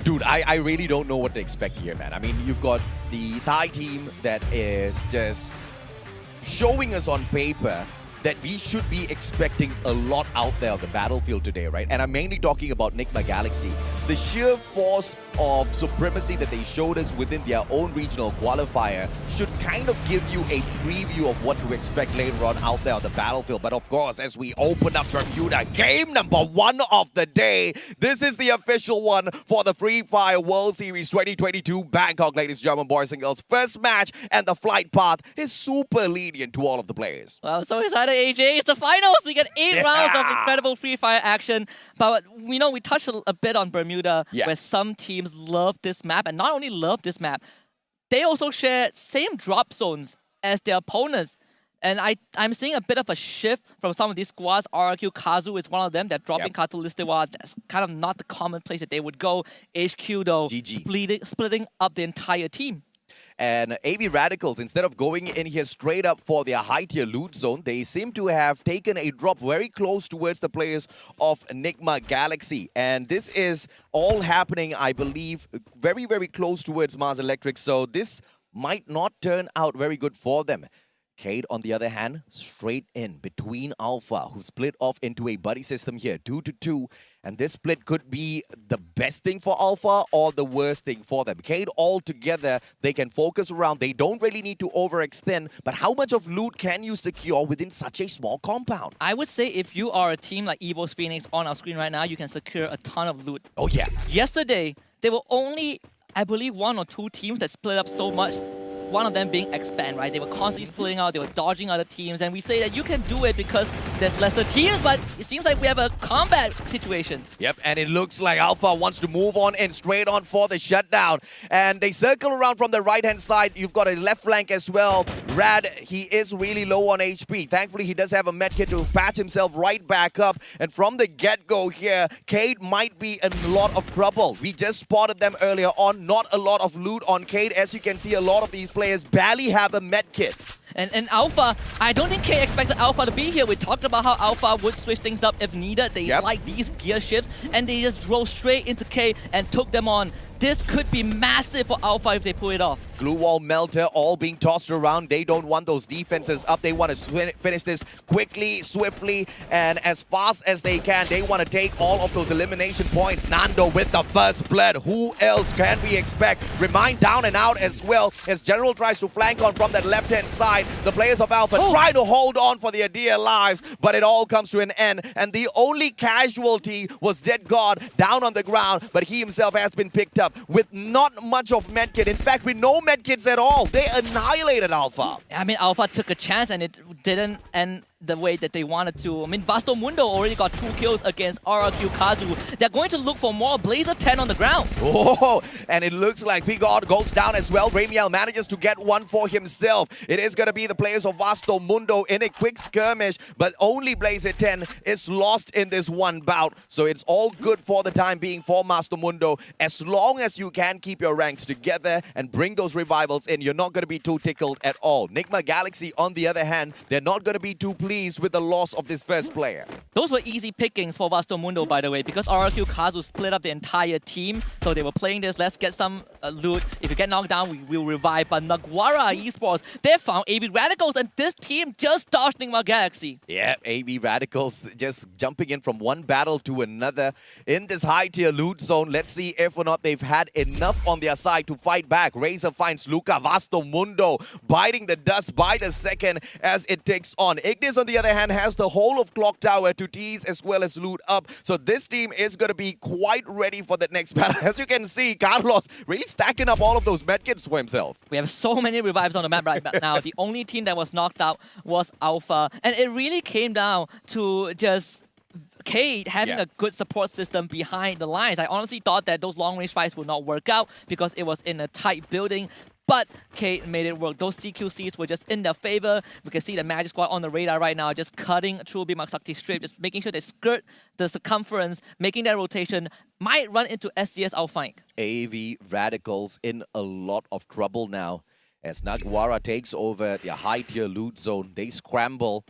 Dude, I really don't know what to expect here, man. I mean, you've got the Thai team that is just showing us on paper that we should be expecting a lot out there on the battlefield today, right? And I'm mainly talking about Nigma Galaxy. The sheer force of supremacy that they showed us within their own regional qualifier should kind of give you a preview of what to expect later on out there on the battlefield. But of course, as we open up Bermuda, game number 1 of the day, this is the official one for the Free Fire World Series 2022 Bangkok, ladies and gentlemen, boys and girls. First match, and the flight path is super lenient to all of the players. Well, so excited, AJ. It's the finals. We get 8 rounds of incredible Free Fire action. But we touched a bit on Bermuda, where some teams love this map, and not only love this map, they also share same drop zones as their opponents. And I'm seeing a bit of a shift from some of these squads. RRQ Kazu is one of them. They're dropping Katu Listewa. That's kind of not the common place that they would go. HQ, though, splitting up the entire team. And AB Radicals, instead of going in here straight up for their high-tier loot zone, they seem to have taken a drop very close towards the players of Nigma Galaxy. And this is all happening, I believe, very, very close towards Mars Electric. So this might not turn out very good for them. Cade, on the other hand, straight in between Alpha, who split off into a buddy system here, 2-2. And this split could be the best thing for Alpha or the worst thing for them. Cade, all together, they can focus around. They don't really need to overextend. But how much of loot can you secure within such a small compound? I would say if you are a team like Evo's Phoenix on our screen right now, you can secure a ton of loot. Oh, yeah. Yesterday, there were only, I believe, 1 or 2 teams that split up so much. One of them being Expand, right? They were constantly splitting out, they were dodging other teams, and we say that you can do it because there's lesser teams, but it seems like we have a combat situation. Yep, and it looks like Alpha wants to move on and straight on for the shutdown. And they circle around from the right-hand side. You've got a left flank as well. Rad, he is really low on HP. Thankfully, he does have a medkit to patch himself right back up. And from the get-go here, Cade might be in a lot of trouble. We just spotted them earlier on. Not a lot of loot on Cade. As you can see, a lot of these players barely have a medkit. And Alpha, I don't think K expected Alpha to be here. We talked about how Alpha would switch things up if needed. They like these gear shifts, and they just drove straight into K and took them on. This could be massive for Alpha if they pull it off. Glue wall melter all being tossed around. They don't want those defenses up. They want to finish this quickly, swiftly, and as fast as they can. They want to take all of those elimination points. Nando with the first blood. Who else can we expect? Remind down and out as well as General tries to flank on from that left-hand side. The players of Alpha try to hold on for their dear lives, but it all comes to an end. And the only casualty was Dead God down on the ground, but he himself has been picked up with not much of medkit. In fact, with no medkits at all. They annihilated Alpha. I mean, Alpha took a chance and it didn't end the way that they wanted to. I mean, Vasto Mundo already got 2 kills against RRQ Kazu. They're going to look for more Blazer 10 on the ground. Oh, and it looks like Figard goes down as well. Ramiel manages to get one for himself. It is going to be the players of Vasto Mundo in a quick skirmish, but only Blazer 10 is lost in this one bout. So it's all good for the time being for Master Mundo. As long as you can keep your ranks together and bring those revivals in, you're not going to be too tickled at all. Nigma Galaxy, on the other hand, they're not going to be too pleased with the loss of this first player. Those were easy pickings for Vasto Mundo, by the way, because RRQ Kazu split up the entire team. So they were playing this, let's get some loot. If you get knocked down, we will revive. But Naguara Esports, they found AB Radicals, and this team just dodged Nigma Galaxy. Yeah, AB Radicals just jumping in from one battle to another in this high-tier loot zone. Let's see if or not they've had enough on their side to fight back. Razor finds Luca. Vasto Mundo biting the dust by the second as it takes on. Ignis, on the other hand, has the whole of Clock Tower to tease as well as loot up. So this team is going to be quite ready for the next battle. As you can see, Carlos really stacking up all of those medkits for himself. We have so many revives on the map right now. The only team that was knocked out was Alpha. And it really came down to just Cade having a good support system behind the lines. I honestly thought that those long-range fights would not work out because it was in a tight building. But Cade made it work. Those CQCs were just in their favor. We can see the Magic Squad on the radar right now, just cutting through Bimak Sakti strip, just making sure they skirt the circumference, making that rotation. Might run into SCS outflank. AV Radicals in a lot of trouble now as Naguara takes over their high-tier loot zone. They scramble.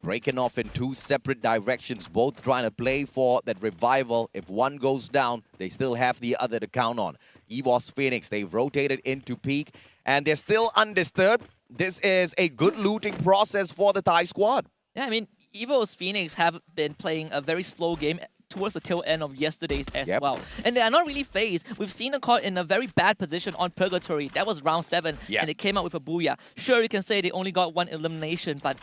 breaking off in two separate directions, both trying to play for that revival. If one goes down, they still have the other to count on. EVOS Phoenix, they've rotated into peak, and they're still undisturbed. This is a good looting process for the Thai squad. Yeah, I mean, EVOS Phoenix have been playing a very slow game towards the tail end of yesterday's as well. And they are not really phased. We've seen them caught in a very bad position on Purgatory. That was round 7, and they came out with a booyah. Sure, you can say they only got 1 elimination, but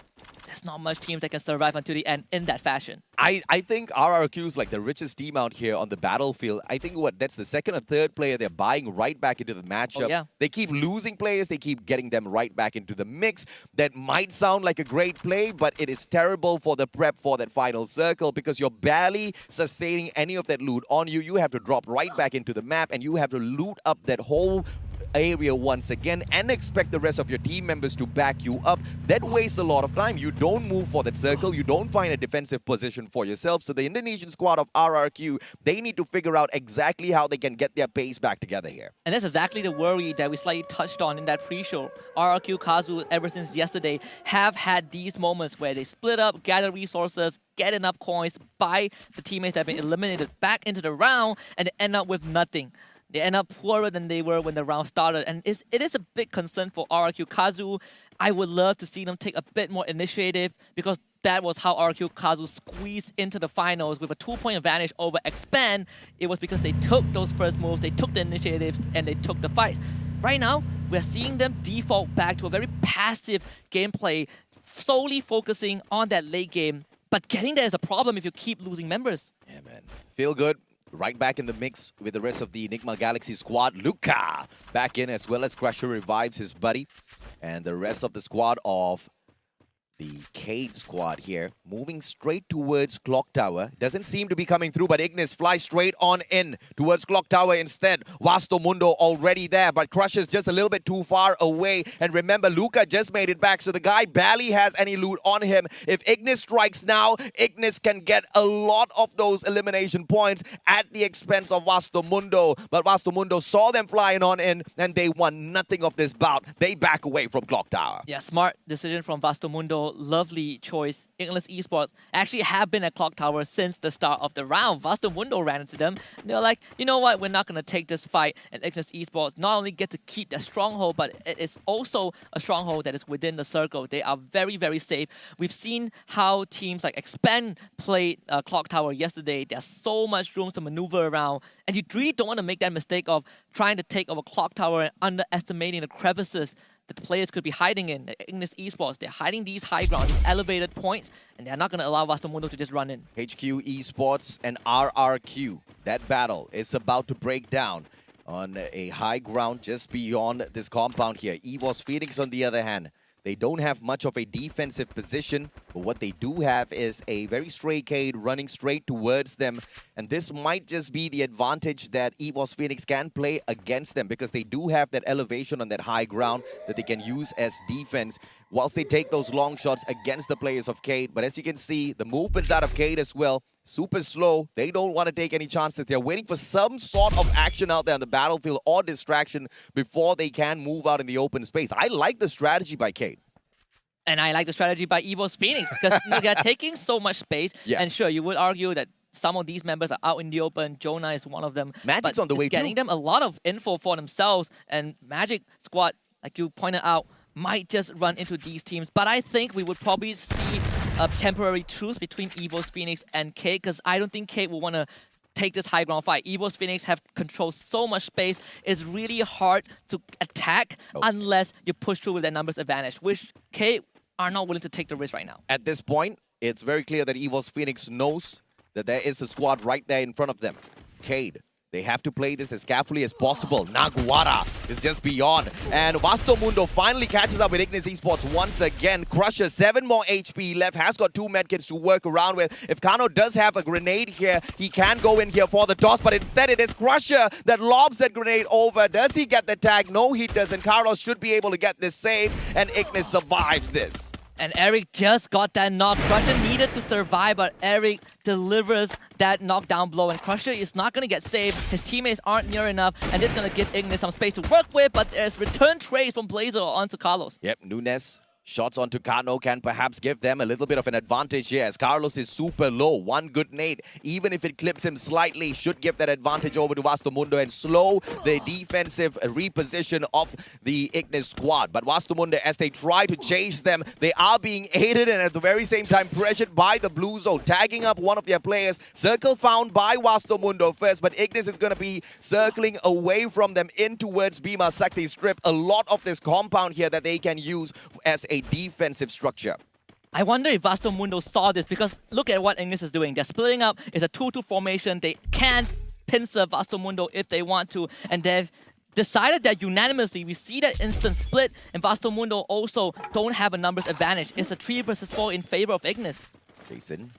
there's not much teams that can survive until the end in that fashion. I think RRQ is like the richest team out here on the battlefield. I think that's the second or third player they're buying right back into the matchup. They keep losing players, they keep getting them right back into the mix. That might sound like a great play, but it is terrible for the prep for that final circle because you're barely sustaining any of that loot on you. You have to drop right back into the map and you have to loot up that whole area once again and expect the rest of your team members to back you up. That wastes a lot of time. You don't move for that circle. You don't find a defensive position for yourself. So the Indonesian squad of RRQ, they need to figure out exactly how they can get their pace back together here. And that's exactly the worry that we slightly touched on in that pre-show. RRQ Kazu, ever since yesterday, have had these moments where they split up, gather resources, get enough coins, buy the teammates that have been eliminated back into the round, and they end up with nothing. They end up poorer than they were when the round started, and it is a big concern for RRQ Kazu. I would love to see them take a bit more initiative because that was how RRQ Kazu squeezed into the finals with a 2-point advantage over Expand. It was because they took those first moves, they took the initiatives, and they took the fights. Right now, we're seeing them default back to a very passive gameplay, solely focusing on that late game. But getting there is a problem if you keep losing members. Yeah, man. Feel good. Right back in the mix with the rest of the Enigma Galaxy squad. Luca back in as well as Crusher revives his buddy. And the rest of the squad of the Cade squad here, moving straight towards Clock Tower. Doesn't seem to be coming through, but Ignis flies straight on in towards Clock Tower instead. Vasto Mundo already there, but Crusher's just a little bit too far away. And remember, Luca just made it back, so the guy barely has any loot on him. If Ignis strikes now, Ignis can get a lot of those elimination points at the expense of Vasto Mundo. But Vasto Mundo saw them flying on in, and they won nothing of this bout. They back away from Clock Tower. Yeah, smart decision from Vasto Mundo. Lovely choice. Ignis Esports actually have been at Clock Tower since the start of the round. Vasto Mundo ran into them. They were like, you know what, we're not going to take this fight. And Ignis Esports not only get to keep their stronghold, but it is also a stronghold that is within the circle. They are very, very safe. We've seen how teams like Expand played Clock Tower yesterday. There's so much room to maneuver around. And you really don't want to make that mistake of trying to take over Clock Tower and underestimating the crevices that the players could be hiding in. Ignis Esports, they're hiding these high ground, these elevated points, and they're not going to allow Vasto Mundo to just run in. HQ Esports and RRQ, that battle is about to break down on a high ground just beyond this compound here. EVOS Phoenix, on the other hand, they don't have much of a defensive position, but what they do have is a very stray Cade running straight towards them. And this might just be the advantage that EVOS Phoenix can play against them because they do have that elevation on that high ground that they can use as defense whilst they take those long shots against the players of Cade. But as you can see, the movements out of Cade as well, super slow. They don't want to take any chances. They're waiting for some sort of action out there on the battlefield or distraction before they can move out in the open space. I like the strategy by Cade. And I like the strategy by EVOS Phoenix because they're taking so much space. And sure, you would argue that some of these members are out in the open. Jonah is one of them. Magic's on the way too. Getting them a lot of info for themselves. And Magic squad, like you pointed out, might just run into these teams. But I think we would probably see a temporary truce between EVOS Phoenix and Cade because I don't think Cade will want to take this high ground fight. EVOS Phoenix have controlled so much space. It's really hard to attack unless you push through with that numbers advantage, which Cade are not willing to take the risk right now. At this point, it's very clear that EVOS Phoenix knows that there is a squad right there in front of them. Cade, they have to play this as carefully as possible. Naguara is just beyond. And Vasto Mundo finally catches up with Ignis Esports once again. Crusher, 7 more HP left, has got 2 medkits to work around with. If Kano does have a grenade here, he can go in here for the toss, but instead it is Crusher that lobs that grenade over. Does he get the tag? No, he doesn't. Carlos should be able to get this save, and Ignis survives this. And Eric just got that knock. Crusher needed to survive, but Eric delivers that knockdown blow. And Crusher is not going to get saved. His teammates aren't near enough. And it's going to give Ignis some space to work with. But there's return trades from Blazer onto Carlos. Yep, Nunes Shots onto Kano can perhaps give them a little bit of an advantage here as Carlos is super low. One good nade, even if it clips him slightly, should give that advantage over to Vastomundo and slow the defensive reposition of the Ignis squad. But Vastomundo, as they try to chase them, they are being aided and at the very same time pressured by the blue zone, tagging up one of their players. Circle found by Vastomundo first, but Ignis is going to be circling away from them in towards Bima Sakti Strip. A lot of this compound here that they can use as a defensive structure. I wonder if Vastomundo saw this because look at what Ignis is doing. They're splitting up. It's a 2-2 formation. They can pincer Vastomundo if they want to. And they've decided that unanimously. We see that instant split. And Vastomundo also don't have a numbers advantage. It's a 3 versus 4 in favor of Ignis. Jason,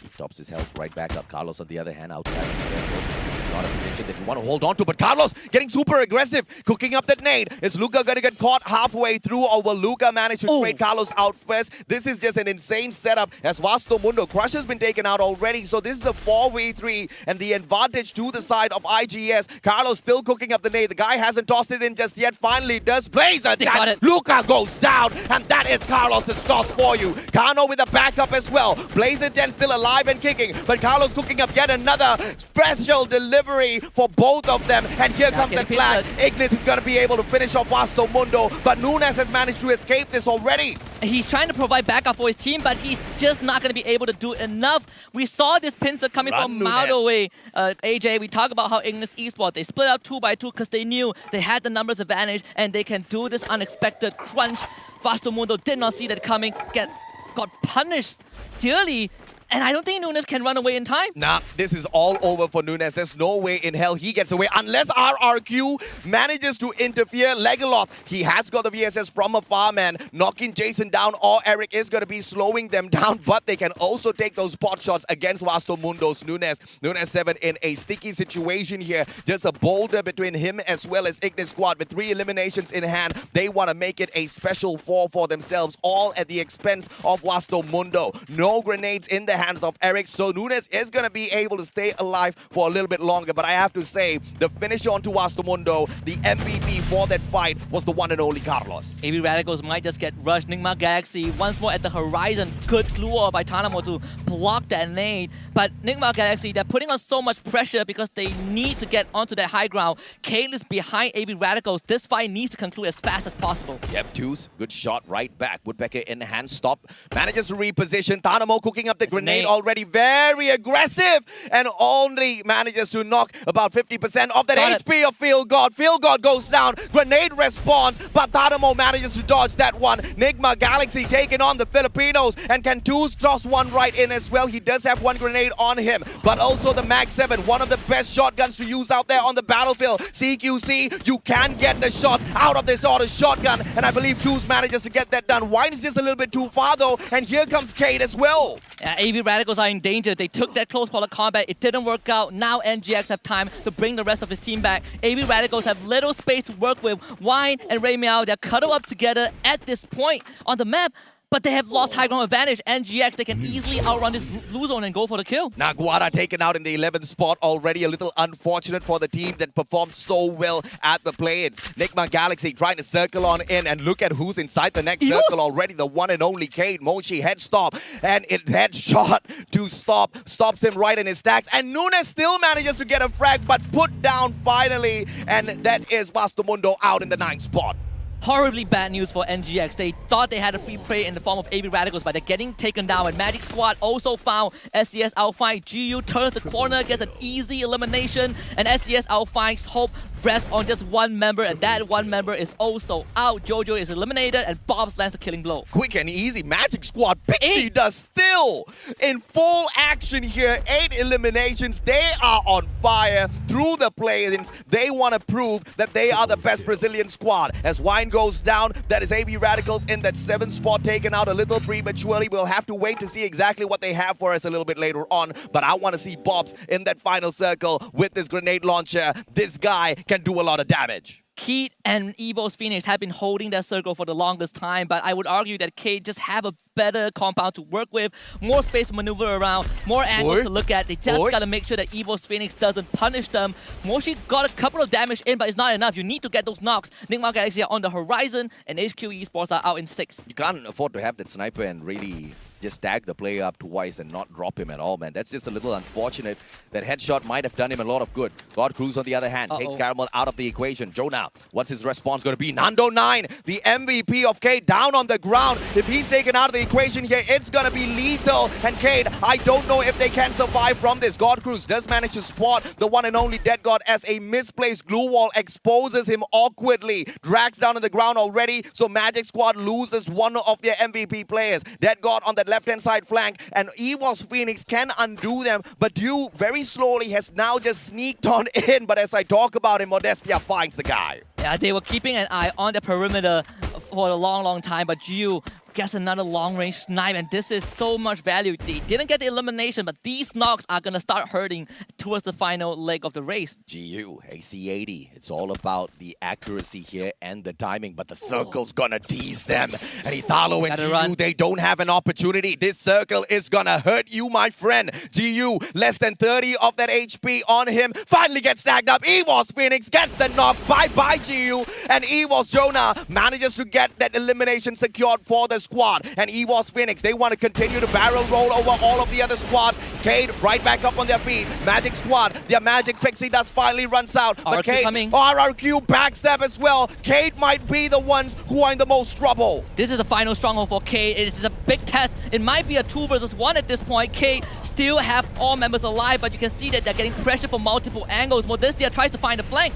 he tops his health right back up. Carlos, on the other hand, outside the circle. This is not a position that you want to hold on to, but Carlos getting super aggressive, cooking up that nade. Is Luca going to get caught halfway through, or will Luca manage to trade Carlos out first? This is just an insane setup as Vastomundo. Crush has been taken out already, so this is a 4v3, and the advantage to the side of IGS. Carlos still cooking up the nade. The guy hasn't tossed it in just yet. Finally does. Blazer, Luca goes down, and that is Carlos' toss for you. Kano with a backup as well. Blazer 10 still alive and kicking, but Carlos cooking up yet another special delivery for both of them. And here comes the flag. Ignis is going to be able to finish off Vastomundo, but Nunes has managed to escape this already. He's trying to provide backup for his team, but he's just not going to be able to do enough. We saw this pincer coming from miles away. AJ, we talk about how Ignis Esports, they split up 2 by 2 because they knew they had the numbers advantage and they can do this unexpected crunch. Vastomundo did not see that coming, got punished dearly. And I don't think Nunes can run away in time. Nah, this is all over for Nunes. There's no way in hell he gets away unless RRQ manages to interfere. Legaloth, he has got the VSS from afar, man. Knocking Jason down, or Eric is going to be slowing them down, but they can also take those pot shots against Vastomundo's Nunes. Nunes 7 in a sticky situation here. Just a boulder between him as well as Ignis squad with 3 eliminations in hand. They want to make it a special 4 for themselves, all at the expense of Vastomundo. No grenades in the hands of Eric, so Nunes is going to be able to stay alive for a little bit longer. But I have to say, the finish onto Vastomundo, the MVP for that fight, was the one and only Carlos. AB Radicals might just get rushed. Nigma Galaxy once more at the horizon. Good lure by Tanamo to block that nade. But Nigma Galaxy, they're putting on so much pressure because they need to get onto that high ground. Kale is behind AB Radicals. This fight needs to conclude as fast as possible. Yep, Deuce, good shot right back. Woodpecker in hand stop. Manages to reposition. Tanamo cooking up the grenade already, very aggressive, and only manages to knock about 50% of that HP of Field God. Field God goes down. Grenade responds, but Tanamo manages to dodge that one. Nigma Galaxy taking on the Filipinos, and can Deuce toss one right in as well. He does have 1 grenade on him, but also the Mag 7, one of the best shotguns to use out there on the battlefield. CQC, you can get the shots out of this auto shotgun, and I believe Deuce manages to get that done. Wine is just a little bit too far though, and here comes Cade as well. AB Radicals are in danger. They took that close quarter combat. It didn't work out. Now NGX have time to bring the rest of his team back. AB Radicals have little space to work with. Wine and Ray Meow, they're cuddled up together at this point on the map. But they have lost high ground advantage. NGX, they can easily outrun this blue zone and go for the kill. Naguara taken out in the 11th spot already. A little unfortunate for the team that performed so well at the play-ins. Nigma Galaxy trying to circle on in, and look at who's inside the next circle already. The one and only Cade. Mochi head stop, and it headshot to stops him right in his stacks. And Nunes still manages to get a frag, but put down finally. And that is Vastomundo out in the 9th spot. Horribly bad news for NGX. They thought they had a free prey in the form of AB Radicals, but they're getting taken down. And Magic Squad also found SCS outfight. GU turns the corner, gets an easy elimination. And SCS outfight's hope rests on just 1 member, and that 1 member is also out. Jojo is eliminated, and Bobs lands the killing blow. Quick and easy. Magic Squad. Pixie does still in full action here. 8 eliminations. They are on fire through the play-ins. They want to prove that they are the best Brazilian squad. As Wine goes down, that is AB Radicals in that 7th spot, taken out a little prematurely. We'll have to wait to see exactly what they have for us a little bit later on. But I want to see Bobs in that final circle with this grenade launcher. This guy can do a lot of damage. Keith and Evo's Phoenix have been holding that circle for the longest time, but I would argue that Kate just have a better compound to work with, more space to maneuver around, more angles to look at. They just gotta make sure that Evo's Phoenix doesn't punish them. Moshi got a couple of damage in, but it's not enough. You need to get those knocks. Nigma Galaxy are on the horizon, and HQ Esports are out in 6. You can't afford to have that sniper and really just tag the player up twice and not drop him at all, man. That's just a little unfortunate. That headshot might have done him a lot of good. God Cruz, on the other hand, takes Caramel out of the equation. Jonah, what's his response going to be? Nando 9, the MVP of Cade, down on the ground. If he's taken out of the equation here, it's going to be lethal. And Cade, I don't know if they can survive from this. God Cruz does manage to spot the one and only Dead God as a misplaced glue wall exposes him awkwardly. Drags down on the ground already, so Magic Squad loses one of their MVP players. Dead God on that left-hand side flank, and Evo's Phoenix can undo them, but Dew very slowly has now just sneaked on in, but as I talk about him, Modestia finds the guy. Yeah, they were keeping an eye on the perimeter for a long time, but Jiu gets another long-range snipe, and this is so much value. They didn't get the elimination, but these knocks are gonna start hurting towards the final leg of the race. GU, AC80, it's all about the accuracy here and the timing, but the circle's gonna tease them. And Italo and GU, they don't have an opportunity. This circle is gonna hurt you, my friend. GU, less than 30 of that HP on him, finally gets tagged up. Evo's Phoenix gets the knock. Bye-bye, GU. And Evo's Jonah manages to get that elimination secured for the squad. And Evo's Phoenix, they want to continue to barrel roll over all of the other squads. Cade right back up on their feet. Magic Squad, their Magic Pixie dust finally runs out. But Cade, RRQ backstab as well. Cade might be the ones who are in the most trouble. This is the final stronghold for Cade. It is a big test. It might be a 2 versus 1 at this point. Cade still have all members alive, but you can see that they're getting pressure from multiple angles. Modestia tries to find a flank.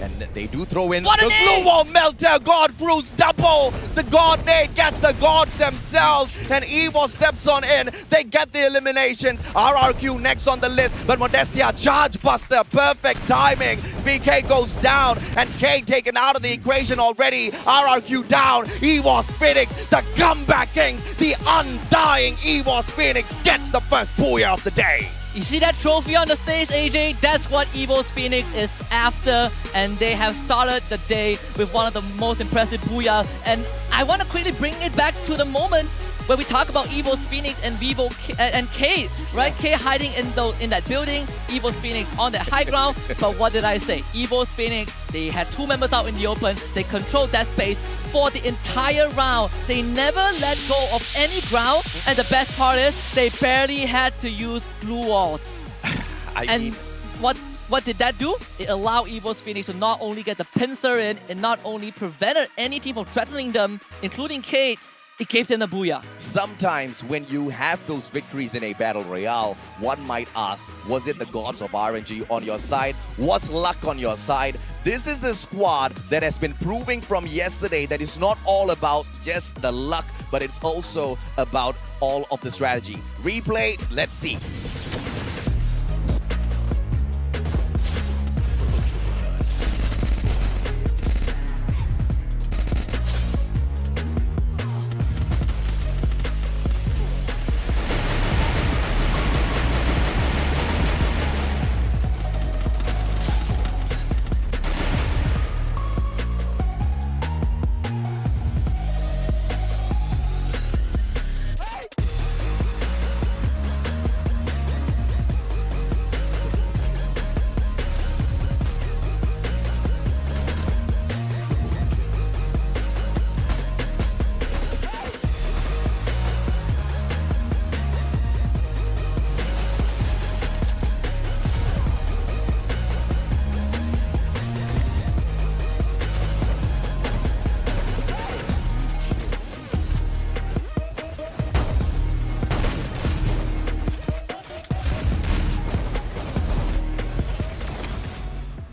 And they do throw in the glue wall melter. God Cruz double. The God Nade gets the gods themselves. And Evo steps on in. They get the eliminations. RRQ next on the list. But Modestia, charge buster. Perfect timing. VK goes down. And K taken out of the equation already. RRQ down. Evo's Phoenix, the comeback kings. The undying Evo's Phoenix gets the first booyah of the day. You see that trophy on the stage, AJ? That's what Evo's Phoenix is after, and they have started the day with one of the most impressive booyahs. And I want to quickly bring it back to the moment where we talk about Evo's Phoenix and Vivo and Kate, right? Kate hiding in that building, Evo's Phoenix on that high ground. But what did I say? Evo's Phoenix, they had 2 members out in the open. They controlled that space for the entire round. They never let go of any ground. And the best part is they barely had to use glue walls. What did that do? It allowed Evo's Phoenix to not only get the pincer in, it not only prevented any team from threatening them, including Kate, it gave them the booyah. Sometimes when you have those victories in a battle royale, one might ask, was it the gods of RNG on your side? Was luck on your side? This is the squad that has been proving from yesterday that it's not all about just the luck, but it's also about all of the strategy. Replay, let's see.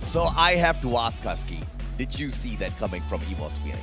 So I have to ask Husky, did you see that coming from Evo's Phoenix?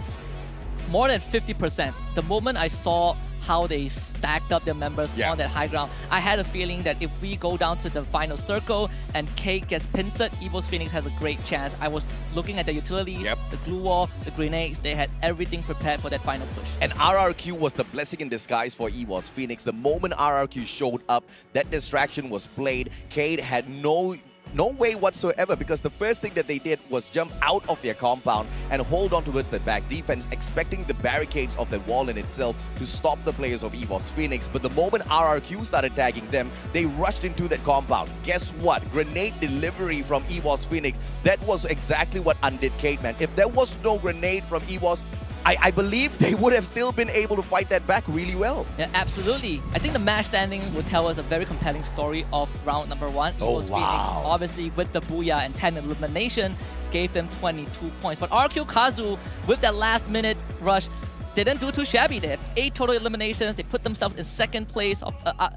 More than 50%. The moment I saw how they stacked up their members on that high ground, I had a feeling that if we go down to the final circle and Kate gets pincered, Evo's Phoenix has a great chance. I was looking at the utilities, the glue wall, the grenades. They had everything prepared for that final push. And RRQ was the blessing in disguise for Evo's Phoenix. The moment RRQ showed up, that distraction was played. Kate had no No way whatsoever, because the first thing that they did was jump out of their compound and hold on towards the back defense, expecting the barricades of the wall in itself to stop the players of EVOS Phoenix. But the moment RRQ started tagging them, they rushed into that compound. Guess what? Grenade delivery from EVOS Phoenix. That was exactly what undid Kate, man. If there was no grenade from EVOS, I believe they would have still been able to fight that back really well. Yeah, absolutely. I think the match standing would tell us a very compelling story of round number 1. Oh, Evo's wow. Phoenix, obviously with the Booyah and 10 elimination, gave them 22 points. But RQ Kazu, with that last minute rush, they didn't do too shabby. They had 8 total eliminations. They put themselves in second place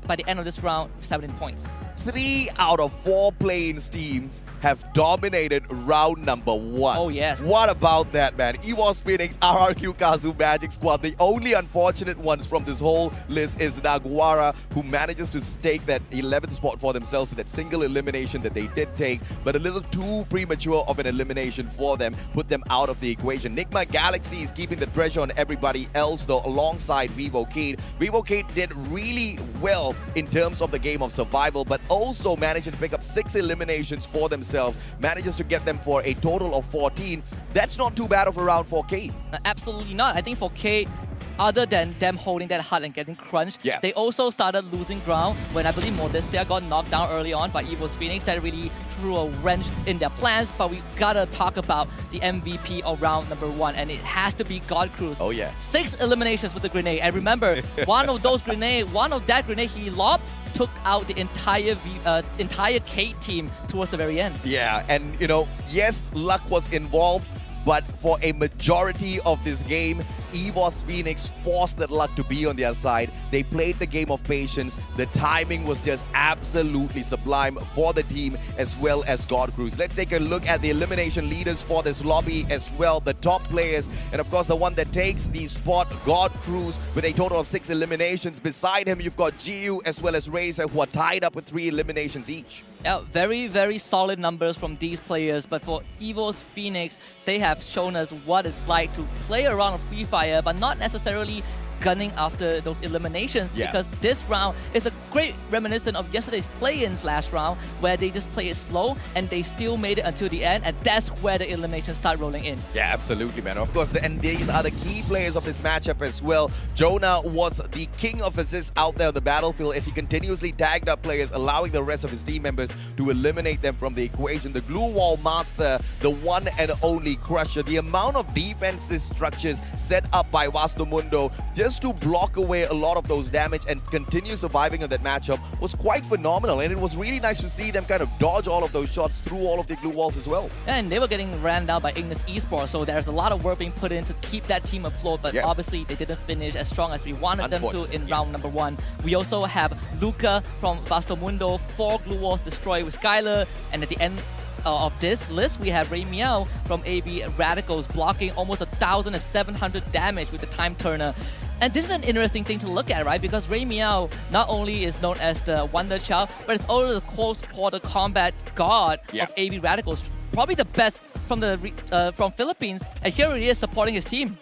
by the end of this round with 17 points. 3 out of 4 playing teams have dominated round number 1. Oh, yes. What about that, man? EVOS Phoenix, RRQ Kazu, Magic Squad. The only unfortunate ones from this whole list is Naguara, who manages to stake that 11th spot for themselves to that single elimination that they did take, but a little too premature of an elimination for them, put them out of the equation. Nigma Galaxy is keeping the pressure on everybody else, though, alongside Vivo Kate. Vivo Kate did really well in terms of the game of survival, but also managed to pick up 6 eliminations for themselves, manages to get them for a total of 14. That's not too bad of a round for Kate. Absolutely not. I think for Kate, other than them holding that hard and getting crunched, they also started losing ground when I believe Modestia got knocked down early on by EVOS Phoenix. That really threw a wrench in their plans, but we gotta talk about the MVP of round number 1, and it has to be God Cruz. Oh yeah. 6 eliminations with the grenade. And remember, one of that grenade he lobbed took out the entire Kate team towards the very end. Yeah, and you know, yes, luck was involved, but for a majority of this game, EVOS Phoenix forced that luck to be on their side. They played the game of patience. The timing was just absolutely sublime for the team as well as God Cruz. Let's take a look at the elimination leaders for this lobby as well. The top players, and of course the one that takes the spot, God Cruz, with a total of 6 eliminations. Beside him, you've got Giu as well as Razor, who are tied up with 3 eliminations each. Yeah, very, very solid numbers from these players. But for EVOS Phoenix, they have shown us what it's like to play around a free fire, but not necessarily gunning after those eliminations, because this round is a great reminiscent of yesterday's play-ins last round, where they just play it slow and they still made it until the end, and that's where the eliminations start rolling in. Yeah, absolutely, man. Of course, and these are the key players of this matchup as well. Jonah was the king of assists out there on the battlefield as he continuously tagged up players, allowing the rest of his team members to eliminate them from the equation. The glue wall master, the one and only Crusher. The amount of defensive structures set up by Vastomundo just to block away a lot of those damage and continue surviving in that matchup was quite phenomenal, and it was really nice to see them kind of dodge all of those shots through all of the glue walls as well. And they were getting ran down by Ignis Esports, so there's a lot of work being put in to keep that team afloat, but obviously they didn't finish as strong as we wanted them to in round number 1. We also have Luca from Vastomundo, 4 glue walls destroyed with Skylar, and at the end of this list, we have Ray Meow from AB Radicals blocking almost 1,700 damage with the time turner. And this is an interesting thing to look at, right? Because Ray Meow not only is known as the Wonder Child, but it's also the close quarter combat god of AB Radicals. Probably the best from Philippines, and here he is supporting his team.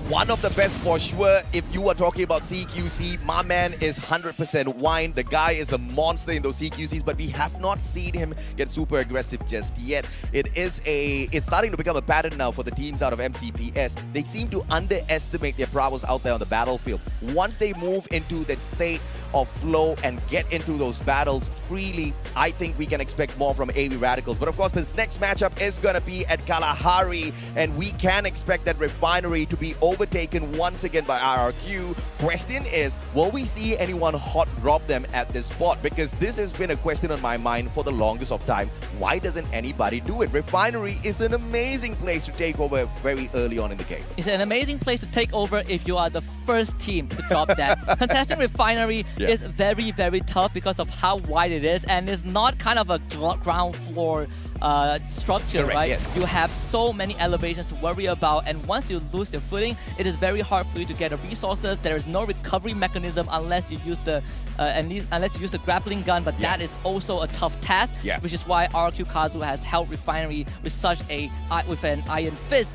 One of the best for sure. If you are talking about CQC, my man is 100% wine. The guy is a monster in those CQCs, but we have not seen him get super aggressive just yet. It's starting to become a pattern now for the teams out of MCPS. They seem to underestimate their prowess out there on the battlefield. Once they move into that state of flow and get into those battles freely, I think we can expect more from AV Radicals. But of course, this next matchup is going to be at Kalahari, and we can expect that Refinery to be overtaken once again by RRQ. Question is, will we see anyone hot drop them at this spot? Because this has been a question on my mind for the longest of time. Why doesn't anybody do it? Refinery is an amazing place to take over very early on in the game. It's an amazing place to take over if you are the first team to drop that. Contesting Refinery is very, very tough because of how wide it is, and it's not kind of a ground floor structure, right? Yes. You have so many elevations to worry about, and once you lose your footing, it is very hard for you to get the resources. There is no recovery mechanism unless you use the grappling gun, but that is also a tough task, which is why RQ Kazu has held Refinery with an iron fist.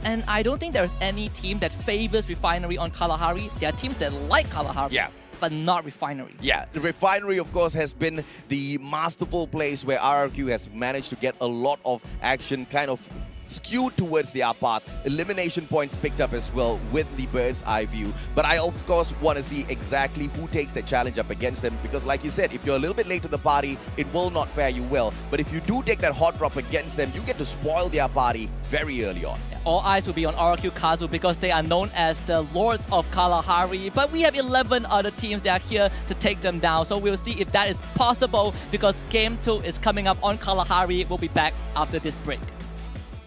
And I don't think there's any team that favors Refinery on Kalahari. There are teams that like Kalahari. Yeah. but not Refinery. Yeah, the Refinery, of course, has been the masterful place where RRQ has managed to get a lot of action kind of skewed towards their path. Elimination points picked up as well with the bird's eye view. But I, of course, want to see exactly who takes the challenge up against them, because like you said, if you're a little bit late to the party, it will not fare you well. But if you do take that hot drop against them, you get to spoil their party very early on. All eyes will be on RRQ Kazu because they are known as the Lords of Kalahari. But we have 11 other teams that are here to take them down. So we'll see if that is possible, because Game 2 is coming up on Kalahari. We'll be back after this break.